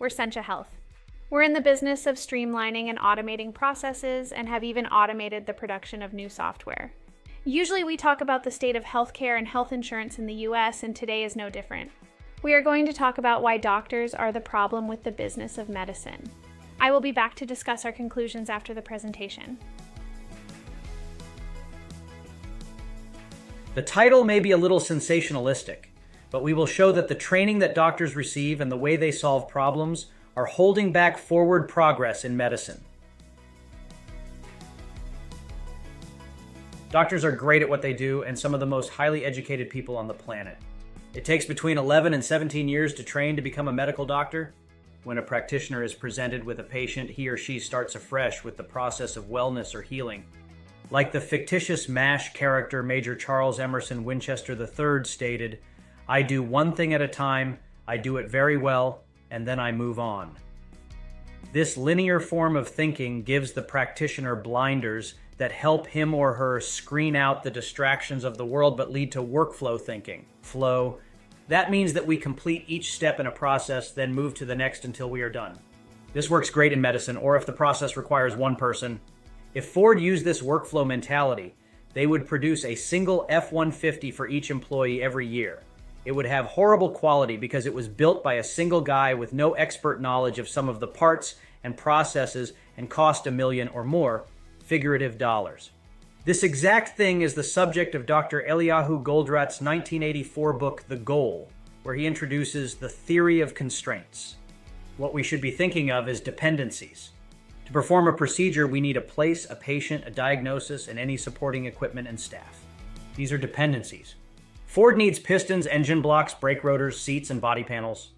We're Sentia Health. We're in the business of streamlining and automating processes and have even automated the production of new software. Usually we talk about the state of healthcare and health insurance in the US, and today is no different. We are going to talk about why doctors are the problem with the business of medicine. I will be back to discuss our conclusions after the presentation. The title may be a little sensationalistic, but we will show that the training that doctors receive and the way they solve problems are holding back forward progress in medicine. Doctors are great at what they do and some of the most highly educated people on the planet. It takes between 11 and 17 years to train to become a medical doctor. When a practitioner is presented with a patient, he or she starts afresh with the process of wellness or healing. Like the fictitious MASH character Major Charles Emerson Winchester III stated, "I do one thing at a time, I do it very well, and then I move on." This linear form of thinking gives the practitioner blinders that help him or her screen out the distractions of the world but lead to workflow thinking. Flow. That means that we complete each step in a process, then move to the next until we are done. This works great in medicine, or if the process requires one person. If Ford used this workflow mentality, they would produce a single F-150 for each employee every year. It would have horrible quality because it was built by a single guy with no expert knowledge of some of the parts and processes and cost $1 million or more, figurative dollars. This exact thing is the subject of Dr. Eliyahu Goldratt's 1984 book, The Goal, where he introduces the theory of constraints. What we should be thinking of is dependencies. To perform a procedure, we need a place, a patient, a diagnosis, and any supporting equipment and staff. These are dependencies. Ford needs pistons, engine blocks, brake rotors, seats, and body panels.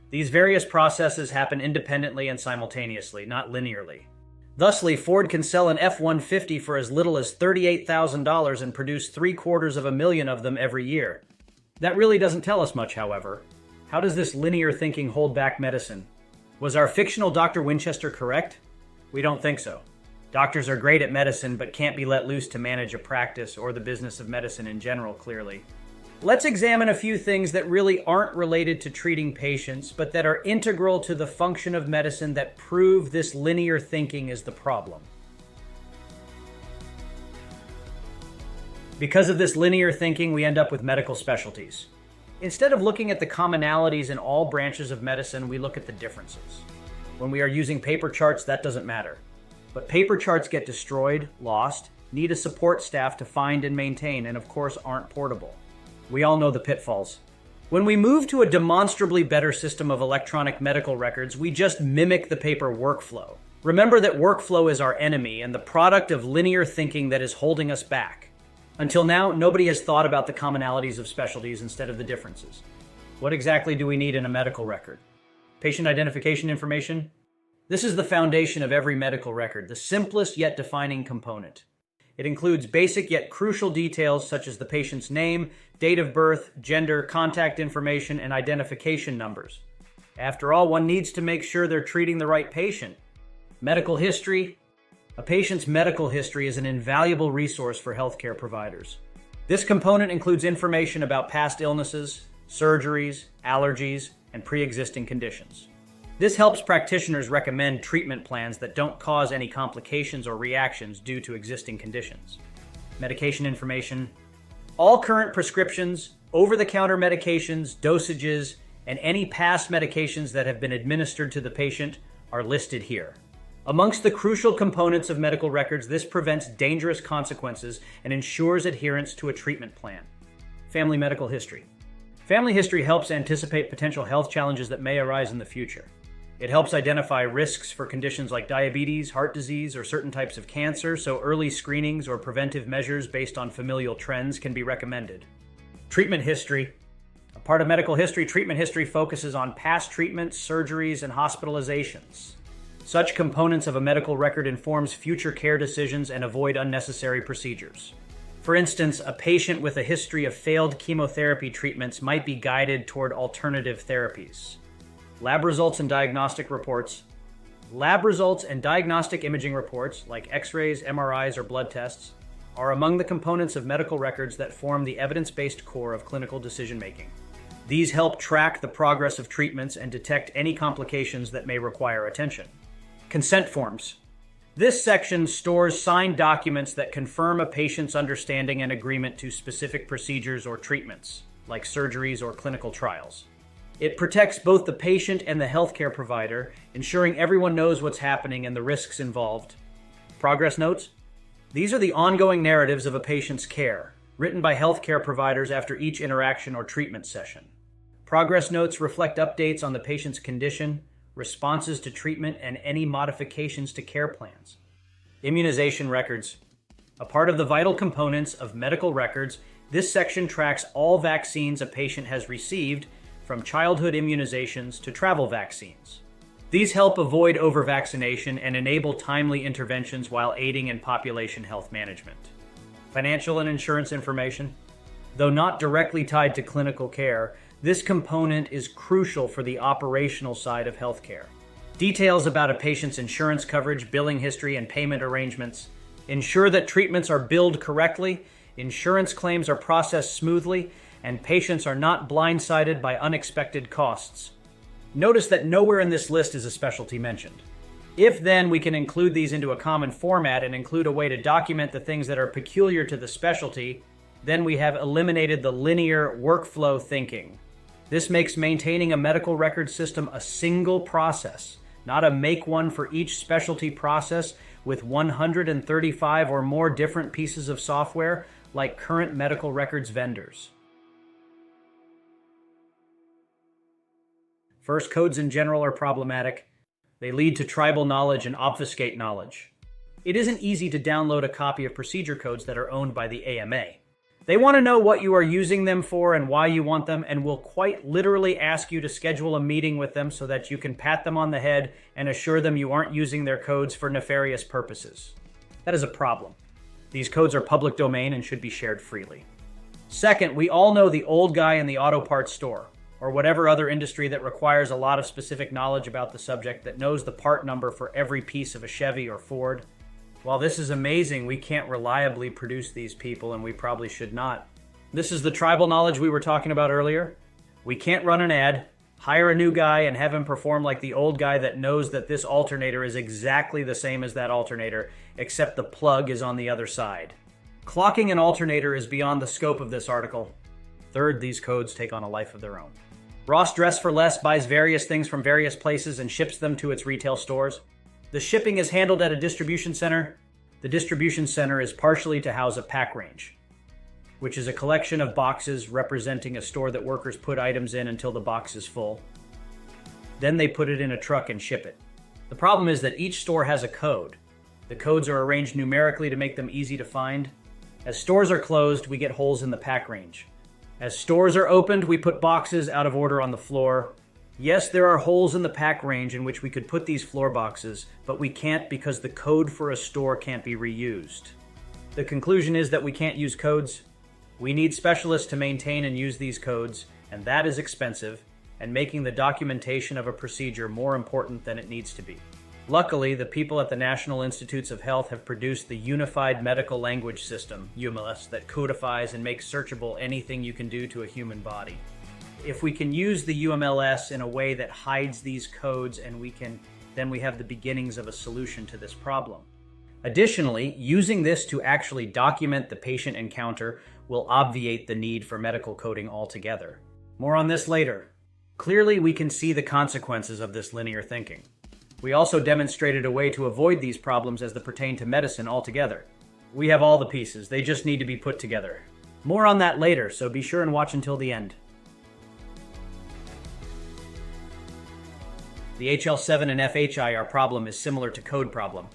These various processes happen independently and simultaneously, not linearly. Thusly, Ford can sell an F-150 for as little as $38,000 and produce $750,000 of them every year. That really doesn't tell us much, however. How does this linear thinking hold back medicine? Was our fictional Dr. Winchester correct? We don't think so. Doctors are great at medicine, but can't be let loose to manage a practice or the business of medicine in general, clearly. Let's examine a few things that really aren't related to treating patients, but that are integral to the function of medicine that prove this linear thinking is the problem. Because of this linear thinking, we end up with medical specialties. Instead of looking at the commonalities in all branches of medicine, we look at the differences. When we are using paper charts, that doesn't matter. But paper charts get destroyed, lost, need a support staff to find and maintain, and of course aren't portable. We all know the pitfalls. When we move to a demonstrably better system of electronic medical records, we just mimic the paper workflow. Remember that workflow is our enemy and the product of linear thinking that is holding us back. Until now, nobody has thought about the commonalities of specialties instead of the differences. What exactly do we need in a medical record? Patient identification information? This is the foundation of every medical record, the simplest yet defining component. It includes basic yet crucial details such as the patient's name, date of birth, gender, contact information, and identification numbers. After all, one needs to make sure they're treating the right patient. Medical history. A patient's medical history is an invaluable resource for healthcare providers. This component includes information about past illnesses, surgeries, allergies, and pre-existing conditions. This helps practitioners recommend treatment plans that don't cause any complications or reactions due to existing conditions. Medication information. All current prescriptions, over-the-counter medications, dosages, and any past medications that have been administered to the patient are listed here. Amongst the crucial components of medical records, this prevents dangerous consequences and ensures adherence to a treatment plan. Family medical history. Family history helps anticipate potential health challenges that may arise in the future. It helps identify risks for conditions like diabetes, heart disease, or certain types of cancer, so early screenings or preventive measures based on familial trends can be recommended. Treatment history. A part of medical history, treatment history focuses on past treatments, surgeries, and hospitalizations. Such components of a medical record informs future care decisions and avoid unnecessary procedures. For instance, a patient with a history of failed chemotherapy treatments might be guided toward alternative therapies. Lab results and diagnostic reports. Lab results and diagnostic imaging reports, like X-rays, MRIs, or blood tests, are among the components of medical records that form the evidence-based core of clinical decision-making. These help track the progress of treatments and detect any complications that may require attention. Consent forms. This section stores signed documents that confirm a patient's understanding and agreement to specific procedures or treatments, like surgeries or clinical trials. It protects both the patient and the healthcare provider, ensuring everyone knows what's happening and the risks involved. Progress notes. These are the ongoing narratives of a patient's care, written by healthcare providers after each interaction or treatment session. Progress notes reflect updates on the patient's condition, responses to treatment, and any modifications to care plans. Immunization records. A part of the vital components of medical records, this section tracks all vaccines a patient has received, from childhood immunizations to travel vaccines. These help avoid overvaccination and enable timely interventions while aiding in population health management. Financial and insurance information. Though not directly tied to clinical care, this component is crucial for the operational side of healthcare. Details about a patient's insurance coverage, billing history, and payment arrangements ensure that treatments are billed correctly, insurance claims are processed smoothly, and patients are not blindsided by unexpected costs. Notice that nowhere in this list is a specialty mentioned. If then we can include these into a common format and include a way to document the things that are peculiar to the specialty, then we have eliminated the linear workflow thinking. This makes maintaining a medical record system a single process, not a make one for each specialty process with 135 or more different pieces of software like current medical records vendors. First, codes in general are problematic. They lead to tribal knowledge and obfuscate knowledge. It isn't easy to download a copy of procedure codes that are owned by the AMA. They want to know what you are using them for and why you want them, and will quite literally ask you to schedule a meeting with them so that you can pat them on the head and assure them you aren't using their codes for nefarious purposes. That is a problem. These codes are public domain and should be shared freely. Second, we all know the old guy in the auto parts store, or whatever other industry that requires a lot of specific knowledge about the subject, that knows the part number for every piece of a Chevy or Ford. While this is amazing, we can't reliably produce these people, and we probably should not. This is the tribal knowledge we were talking about earlier. We can't run an ad, hire a new guy, and have him perform like the old guy that knows that this alternator is exactly the same as that alternator, except the plug is on the other side. Clocking an alternator is beyond the scope of this article. Third, these codes take on a life of their own. Ross Dress for Less buys various things from various places and ships them to its retail stores. The shipping is handled at a distribution center. The distribution center is partially to house a pack range, which is a collection of boxes representing a store that workers put items in until the box is full. Then they put it in a truck and ship it. The problem is that each store has a code. The codes are arranged numerically to make them easy to find. As stores are closed, we get holes in the pack range. As stores are opened, we put boxes out of order on the floor. Yes, there are holes in the pack range in which we could put these floor boxes, but we can't because the code for a store can't be reused. The conclusion is that we can't use codes. We need specialists to maintain and use these codes, and that is expensive, and making the documentation of a procedure more important than it needs to be. Luckily, the people at the National Institutes of Health have produced the Unified Medical Language System, UMLS, that codifies and makes searchable anything you can do to a human body. If we can use the UMLS in a way that hides these codes, then we have the beginnings of a solution to this problem. Additionally, using this to actually document the patient encounter will obviate the need for medical coding altogether. More on this later. Clearly, we can see the consequences of this linear thinking. We also demonstrated a way to avoid these problems as they pertain to medicine altogether. We have all the pieces, they just need to be put together. More on that later, so be sure and watch until the end. The HL7 and FHIR problem is similar to code problem.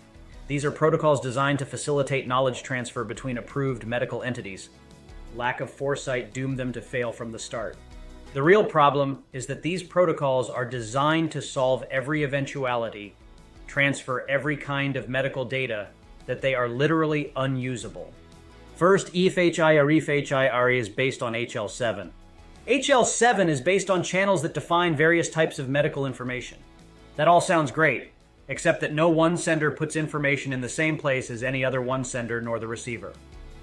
These are protocols designed to facilitate knowledge transfer between approved medical entities. Lack of foresight doomed them to fail from the start. The real problem is that these protocols are designed to solve every eventuality, transfer every kind of medical data, that they are literally unusable. First, EFHI is based on HL7. HL7 is based on channels that define various types of medical information. That all sounds great, except that no one sender puts information in the same place as any other one sender nor the receiver.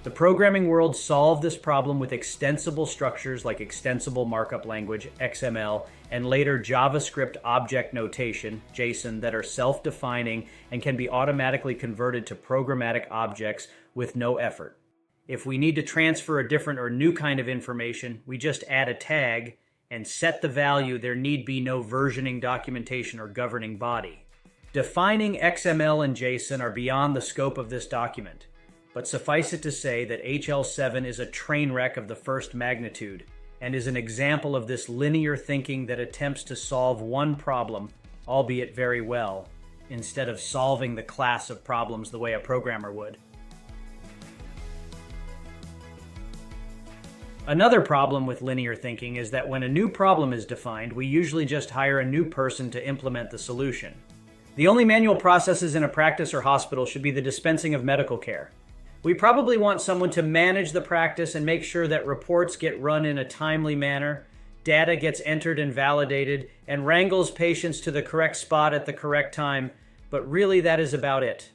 The programming world solved this problem with extensible structures like extensible markup language, XML, and later JavaScript object notation, JSON, that are self-defining and can be automatically converted to programmatic objects with no effort. If we need to transfer a different or new kind of information, we just add a tag and set the value. There need be no versioning documentation or governing body. Defining XML and JSON are beyond the scope of this document, but suffice it to say that HL7 is a train wreck of the first magnitude and is an example of this linear thinking that attempts to solve one problem, albeit very well, instead of solving the class of problems the way a programmer would. Another problem with linear thinking is that when a new problem is defined, we usually just hire a new person to implement the solution. The only manual processes in a practice or hospital should be the dispensing of medical care. We probably want someone to manage the practice and make sure that reports get run in a timely manner, data gets entered and validated, and wrangles patients to the correct spot at the correct time, but really that is about it.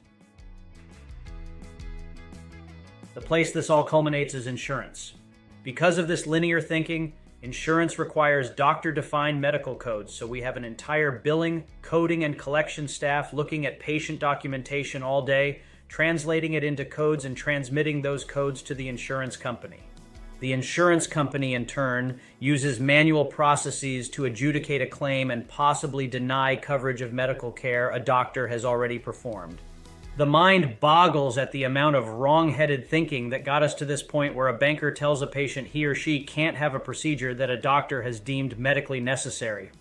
The place this all culminates is insurance. Because of this linear thinking, insurance requires doctor-defined medical codes, so we have an entire billing, coding, and collection staff looking at patient documentation all day, translating it into codes and transmitting those codes to the insurance company. The insurance company, in turn, uses manual processes to adjudicate a claim and possibly deny coverage of medical care a doctor has already performed. The mind boggles at the amount of wrong-headed thinking that got us to this point where a banker tells a patient he or she can't have a procedure that a doctor has deemed medically necessary.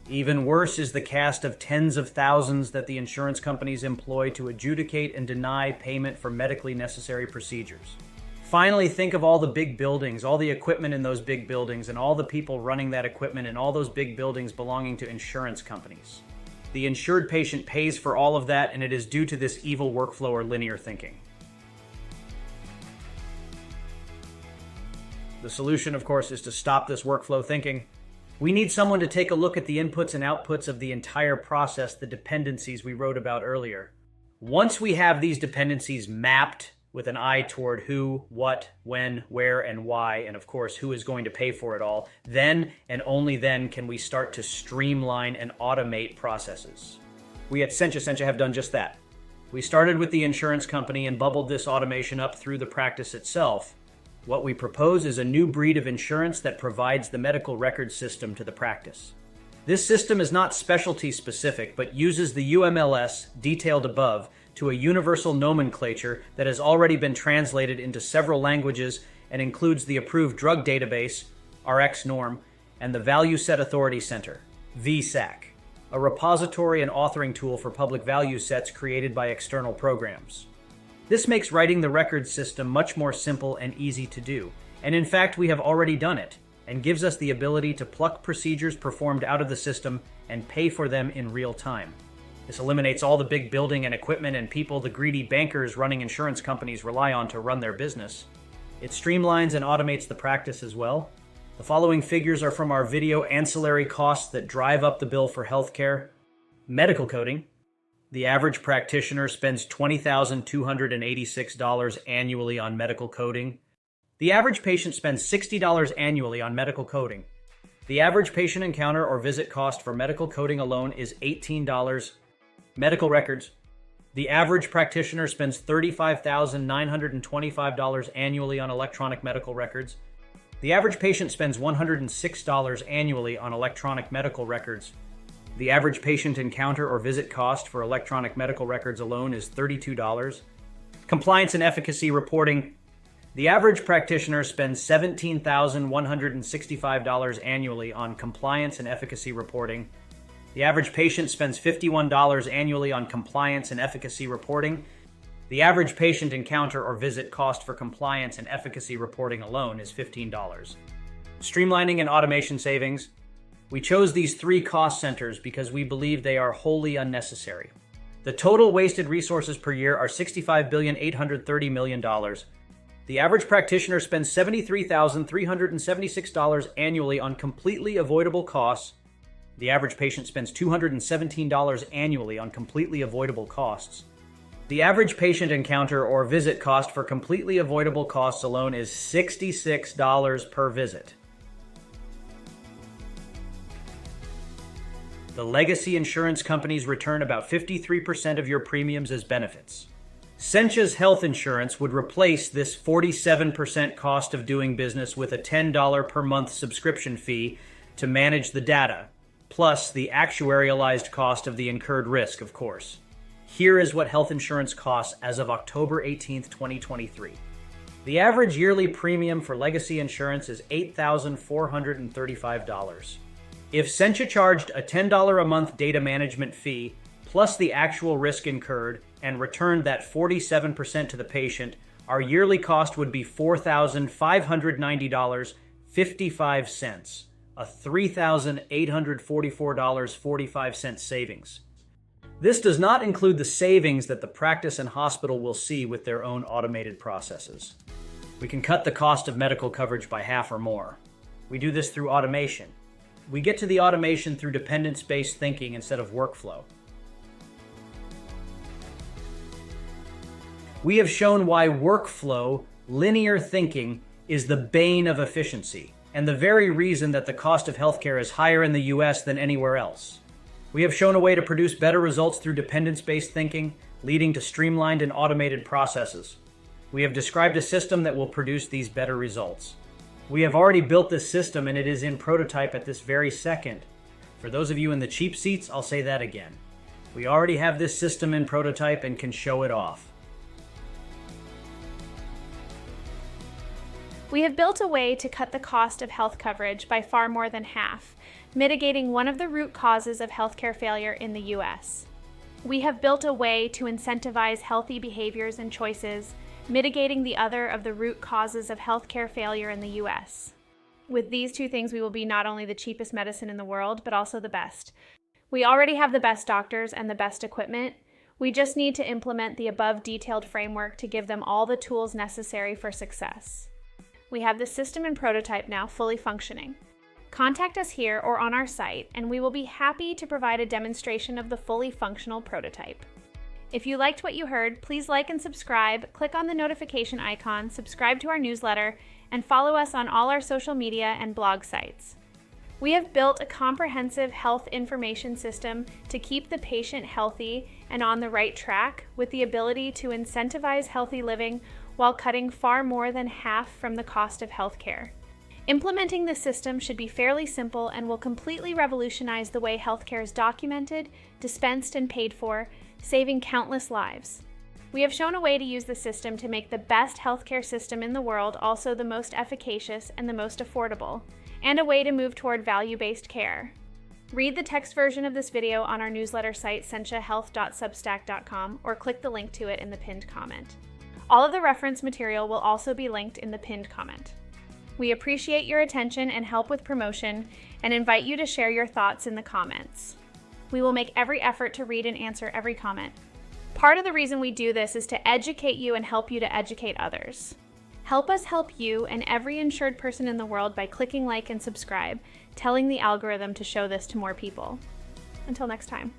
Even worse is the cast of tens of thousands that the insurance companies employ to adjudicate and deny payment for medically necessary procedures. Finally, think of all the big buildings, all the equipment in those big buildings, and all the people running that equipment in all those big buildings belonging to insurance companies. The insured patient pays for all of that, and it is due to this evil workflow or linear thinking. The solution, of course, is to stop this workflow thinking. We need someone to take a look at the inputs and outputs of the entire process, the dependencies we wrote about earlier. Once we have these dependencies mapped with an eye toward who, what, when, where, and why, and of course, who is going to pay for it all, then and only then can we start to streamline and automate processes. We at Sencha have done just that. We started with the insurance company and bubbled this automation up through the practice itself. What we propose is a new breed of insurance that provides the medical record system to the practice. This system is not specialty specific, but uses the UMLS, detailed above, to a universal nomenclature that has already been translated into several languages and includes the approved drug database, RxNorm, and the Value Set Authority Center, VSAC, a repository and authoring tool for public value sets created by external programs. This makes writing the record system much more simple and easy to do, and in fact we have already done it, and gives us the ability to pluck procedures performed out of the system and pay for them in real time. This eliminates all the big building and equipment and people the greedy bankers running insurance companies rely on to run their business. It streamlines and automates the practice as well. The following figures are from our video ancillary costs that drive up the bill for healthcare. Medical coding. The average practitioner spends $20,286 annually on medical coding. The average patient spends $60 annually on medical coding. The average patient encounter or visit cost for medical coding alone is $18. Medical records. The average practitioner spends $35,925 annually on electronic medical records. The average patient spends $106 annually on electronic medical records. The average patient encounter or visit cost for electronic medical records alone is $32. Compliance and efficacy reporting. The average practitioner spends $17,165 annually on compliance and efficacy reporting. The average patient spends $51 annually on compliance and efficacy reporting. The average patient encounter or visit cost for compliance and efficacy reporting alone is $15. Streamlining and automation savings. We chose these three cost centers because we believe they are wholly unnecessary. The total wasted resources per year are $65,830,000,000. The average practitioner spends $73,376 annually on completely avoidable costs. The average patient spends $217 annually on completely avoidable costs. The average patient encounter or visit cost for completely avoidable costs alone is $66 per visit. The legacy insurance companies return about 53% of your premiums as benefits. Sencha's health insurance would replace this 47% cost of doing business with a $10 per month subscription fee to manage the data, plus the actuarialized cost of the incurred risk, of course. Here is what health insurance costs as of October 18th, 2023. The average yearly premium for legacy insurance is $8,435. If Sencha charged a $10 a month data management fee, plus the actual risk incurred, and returned that 47% to the patient, our yearly cost would be $4,590.55, a $3,844.45 savings. This does not include the savings that the practice and hospital will see with their own automated processes. We can cut the cost of medical coverage by half or more. We do this through automation. We get to the automation through dependence-based thinking instead of workflow. We have shown why workflow, linear thinking, is the bane of efficiency, and the very reason that the cost of healthcare is higher in the US than anywhere else. We have shown a way to produce better results through dependence-based thinking, leading to streamlined and automated processes. We have described a system that will produce these better results. We have already built this system and it is in prototype at this very second. For those of you in the cheap seats, I'll say that again. We already have this system in prototype and can show it off. We have built a way to cut the cost of health coverage by far more than half, mitigating one of the root causes of healthcare failure in the US. We have built a way to incentivize healthy behaviors and choices, mitigating the other of the root causes of healthcare failure in the US. With these two things, we will be not only the cheapest medicine in the world, but also the best. We already have the best doctors and the best equipment. We just need to implement the above detailed framework to give them all the tools necessary for success. We have the system in prototype now fully functioning. Contact us here or on our site, and we will be happy to provide a demonstration of the fully functional prototype. If you liked what you heard, please like and subscribe, click on the notification icon, subscribe to our newsletter, and follow us on all our social media and blog sites. We have built a comprehensive health information system to keep the patient healthy and on the right track, with the ability to incentivize healthy living while cutting far more than half from the cost of healthcare. Implementing this system should be fairly simple and will completely revolutionize the way healthcare is documented, dispensed, and paid for, saving countless lives. We have shown a way to use the system to make the best healthcare system in the world also the most efficacious and the most affordable, and a way to move toward value-based care. Read the text version of this video on our newsletter site, senchahealth.substack.com, or click the link to it in the pinned comment. All of the reference material will also be linked in the pinned comment. We appreciate your attention and help with promotion, and invite you to share your thoughts in the comments. We will make every effort to read and answer every comment. Part of the reason we do this is to educate you and help you to educate others. Help us help you and every insured person in the world by clicking like and subscribe, telling the algorithm to show this to more people. Until next time.